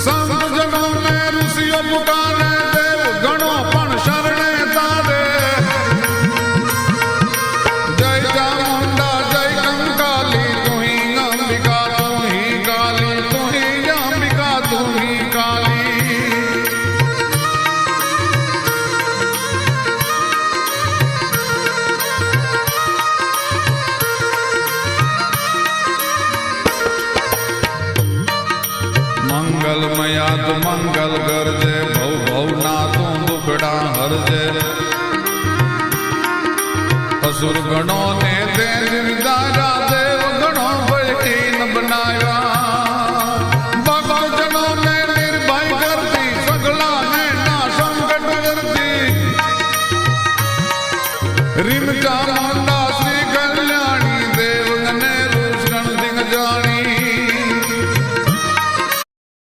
સંત જનો ને ઋષિઓ પુકારે દેવ ગણો પણ શરણે તારે જય ચામુંડા જય કંકાલી તું ही અંબિકા તું ही કાલી તું ही અંબિકા તું ही કાલી મંગલમયા તું મંગલ ગરજે ભવ ભવના તું દુખડા હરજે असुर गणों ने तेज विदारा दे